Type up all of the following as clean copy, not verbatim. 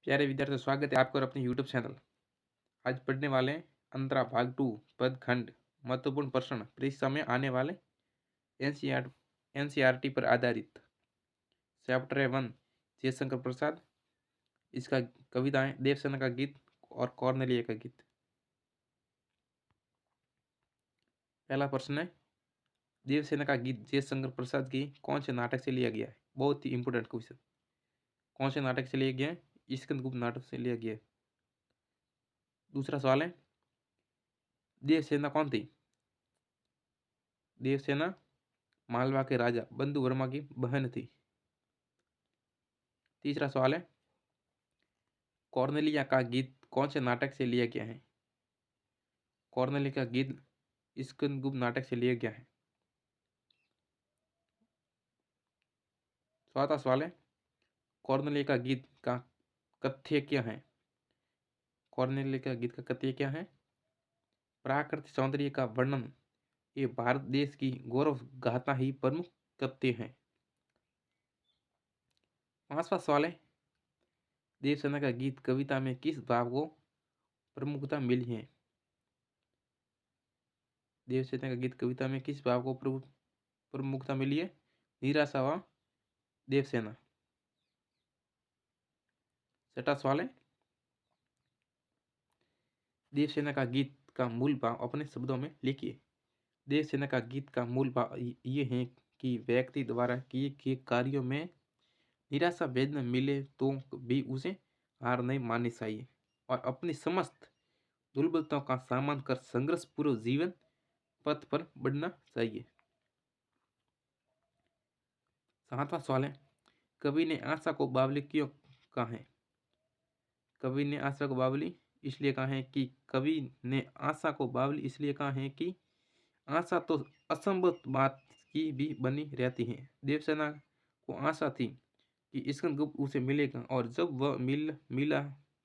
प्यारे विद्यार्थियों, स्वागत है आपका और अपने यूट्यूब चैनल। आज पढ़ने वाले हैं अंतरा भाग 2 पदखंड। महत्वपूर्ण प्रश्न परीक्षा में आने वाले एनसीआर एनसीईआरटी पर आधारित। चैप्टर 1 जयशंकर प्रसाद। इसका कविताएं देवसेना का गीत और कॉर्नेलिया का गीत। पहला प्रश्न है, देवसेना का गीत जयशंकर प्रसाद की कौन से नाटक से लिया गया है? बहुत ही इंपोर्टेंट क्वेश्चन। कौन से नाटक से लिया गया है? स्कंदगुप्त नाटक से लिया गया है। दूसरा सवाल है, देवसेना कौन थी? देवसेना मालवा के राजा बंधु वर्मा की बहन थी। तीसरा सवाल है, कॉर्नेलिया का गीत कौन से नाटक से लिया गया है? कॉर्नेलिया का गीत स्कंदगुप्त नाटक से लिया गया है। चौथा सवाल है, कॉर्नेलिया का गीत का कथ्य क्या है? कॉर्नेलिया का गीत का कथ्य क्या है? प्राकृतिक सौंदर्य का वर्णन, ये भारत देश की गौरव गाथा ही प्रमुख कथ्य है। पांचवा सवाल है, देवसेना का गीत कविता में किस भाव को प्रमुखता मिली है? देवसेना का गीत कविता में किस भाव को प्रमुखता मिली है? निराशा व देवसेना। छठा सवाल है, देवसेना का गीत का मूल भाव अपने शब्दों में लिखिए। देवसेना का गीत का मूल भाव ये है कि व्यक्ति द्वारा किए गए कार्यों में निराशा वेदना मिले तो भी उसे हार नहीं माननी चाहिए और अपनी समस्त दुर्बलताओं का सामना कर संघर्ष पूर्व जीवन पथ पर बढ़ना चाहिए। सातवां सवाल है, कवि ने आशा को बावली क्यों कहा है? कवि ने आशा को बावली इसलिए कहा है कि कवि ने आशा को बावली इसलिए कहा है कि आशा तो असंभव बात की भी बनी रहती है। देवसेना को आशा थी कि स्कंदगुप्त उसे मिलेगा और जब वह मिला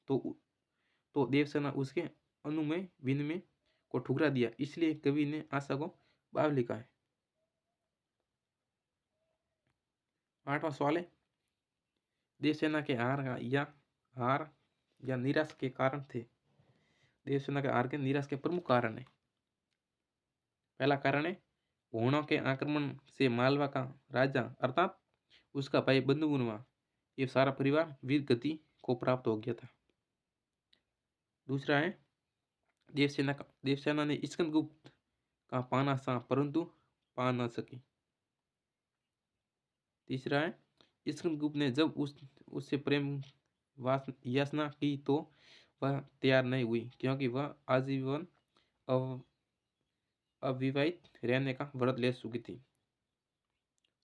तो देवसेना उसके अनुमय विनिमय को ठुकरा दिया, इसलिए कवि ने आशा को बावली कहा है। आठवां सवाल है, देवसेना के हार या निराश के कारण थे। देवसेना के हार के निराश के प्रमुख कारण है। पहला कारण है, हुणों के आक्रमण से मालवा का राजा अर्थात उसका भाई बंधुगुनवा ये सारा परिवार वीर गति को प्राप्त हो गया था। दूसरा है, देवसेना ने स्कंदगुप्त का पाना सा परंतु पा न सकी। तीसरा है, स्कंदगुप्त ने जब उससे प्रेम याचना की तो वह तैयार नहीं हुई क्योंकि वह आजीवन अविवाहित रहने का व्रत ले चुकी थी।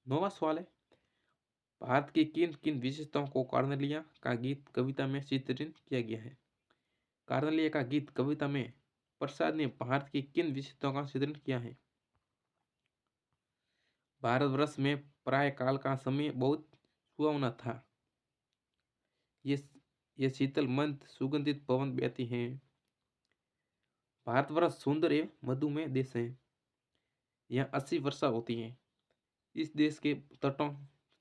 नौवां सवाल है, भारत की किन किन विशेषताओं को कॉर्नेलिया का गीत कविता में चित्रित किया गया है? कॉर्नेलिया का गीत कविता में प्रसाद ने भारत की किन विशेषताओं का चित्रण किया है? भारतवर्ष में प्राय काल का समय बहुत सुहावना था। ये शीतल मंद सुगंधित पवन बहती हैं। भारतवर्ष सुंदर एवं मधुमेह देश है। यहाँ 80 वर्षा होती है। इस देश के तटों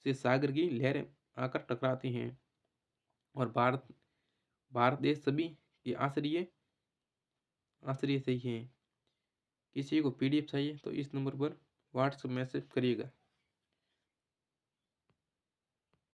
से सागर की लहरें आकर टकराती हैं और भारत भारत देश सभी की आश्रय से ही है। किसी को पीडीएफ चाहिए तो इस नंबर पर व्हाट्सएप मैसेज करिएगा।